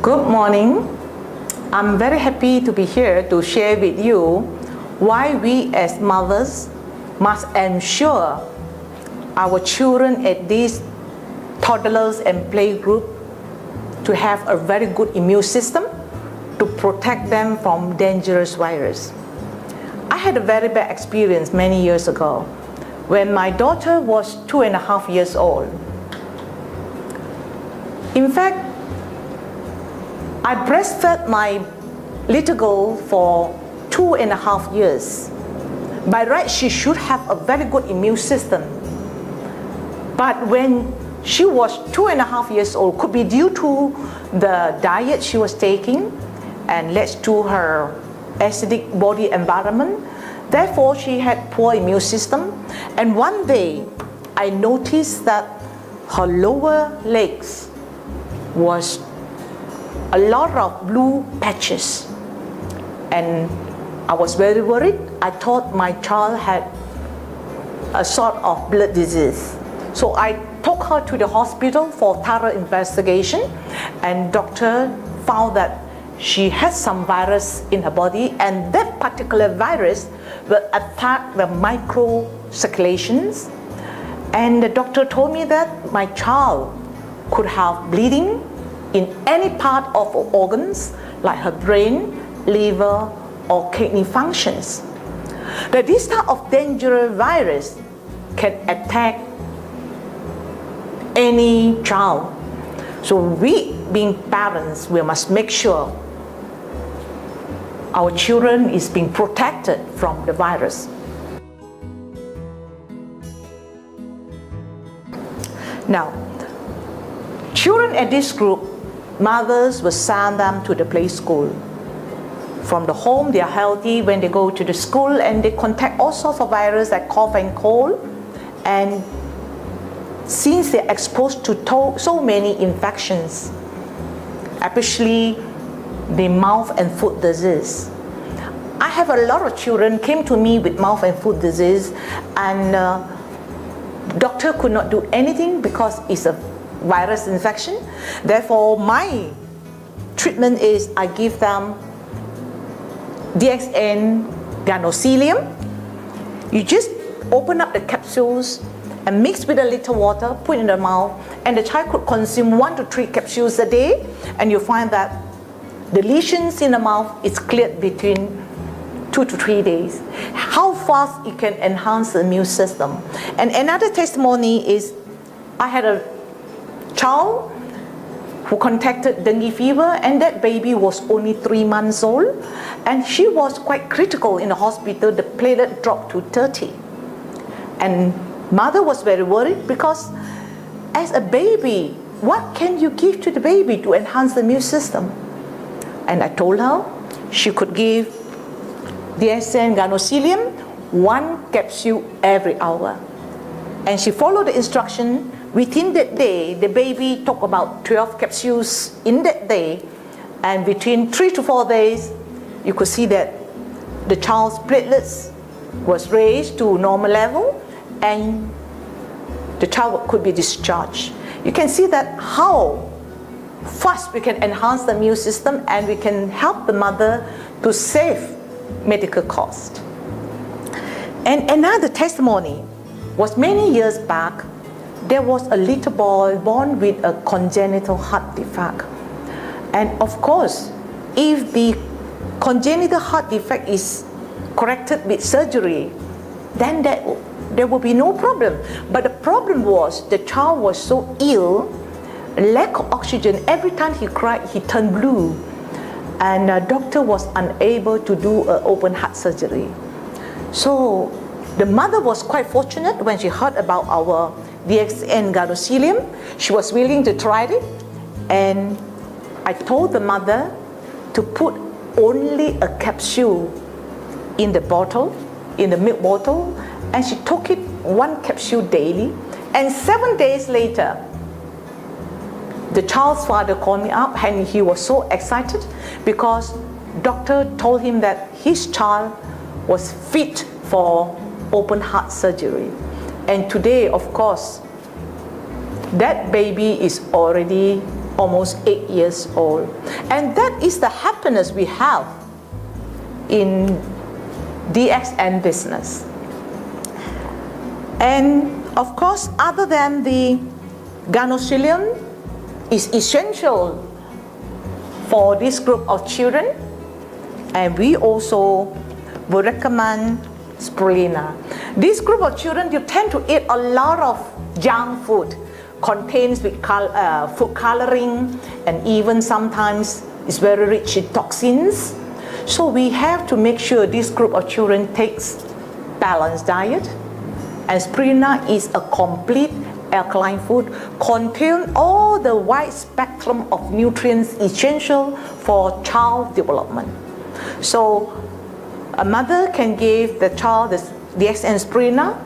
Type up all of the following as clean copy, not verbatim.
Good morning. I'm very happy to be here to share with you why we as mothers must ensure our children at these toddlers and playgroup to have a very good immune system to protect them from dangerous virus. I had a very bad experience many years ago when my daughter was 2.5 years old. In fact, I breastfed my little girl for 2.5 years. By right, she should have a very good immune system. But when she was 2.5 years old, could be due to the diet she was taking and led to her acidic body environment. Therefore, she had poor immune system. And one day, I noticed that her lower legs was a lot of blue patches. And I was very worried. I thought my child had a sort of blood disease. So I took her to the hospital for thorough investigation, and doctor found that she had some virus in her body, and that particular virus will attack the microcirculations. And the doctor told me that my child could have bleeding in any part of her organs, like her brain, liver, or kidney functions. That this type of dangerous virus can attack any child. So we, being parents, we must make sure our children is being protected from the virus. Now, children at this group, mothers will send them to the play school. From the home, they are healthy. When they go to the school, and they contact all sorts of viruses like cough and cold. And since they're exposed to so many infections, especially the mouth and foot disease. I have a lot of children came to me with mouth and foot disease, and doctor could not do anything because it's a virus infection. Therefore, my treatment is I give them Janegano. You just open up the capsules and mix with a little water, put in the mouth, and the child could consume 1 to 3 capsules a day, and you find that the lesions in the mouth is cleared between 2 to 3 days. How fast it can enhance the immune system. And another testimony is I had a child who contracted dengue fever, and that baby was only 3 months old, and she was quite critical in the hospital. The platelet dropped to 30, and mother was very worried because as a baby, what can you give to the baby to enhance the immune system? And I told her she could give Janegano 1 capsule every hour, and she followed the instruction. Within that day, the baby took about 12 capsules in that day, and between 3 to 4 days, you could see that the child's platelets was raised to normal level, and the child could be discharged. You can see that how fast we can enhance the immune system, and we can help the mother to save medical costs. And another testimony was many years back. There was a little boy born with a congenital heart defect. And of course, if the congenital heart defect is corrected with surgery, then there will be no problem. But the problem was the child was so ill, lack of oxygen. Every time he cried, he turned blue. And the doctor was unable to do an open heart surgery. So the mother was quite fortunate when she heard about our Janegano. She was willing to try it, and I told the mother to put only a capsule in the bottle, in the milk bottle, and she took it 1 capsule daily. And 7 days later, the child's father called me up, and he was so excited because doctor told him that his child was fit for open heart surgery. And today, of course, that baby is already almost 8 years old. And that is the happiness we have in DXN business. And of course, other than the Ganocilium is essential for this group of children, and we also would recommend spirulina. This group of children, you tend to eat a lot of junk food, contains with food coloring, and even sometimes is very rich in toxins. So we have to make sure this group of children takes balanced diet. And spirulina is a complete alkaline food, contain all the wide spectrum of nutrients essential for child development. So a mother can give the child the DXN spirulina.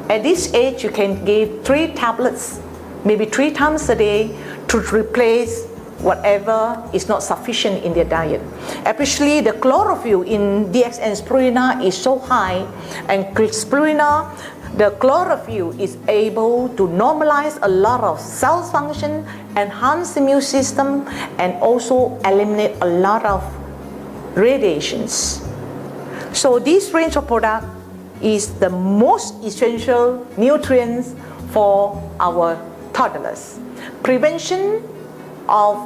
At this age, you can give 3 tablets, maybe 3 times a day, to replace whatever is not sufficient in their diet. Especially the chlorophyll in DXN spirulina is so high, and spirulina, the chlorophyll is able to normalize a lot of cell function, enhance the immune system, and also eliminate a lot of radiations. So this range of product is the most essential nutrients for our toddlers. Prevention of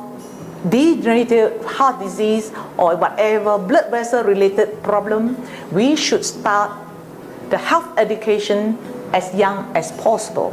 degenerative heart disease or whatever blood vessel related problem, we should start the health education as young as possible.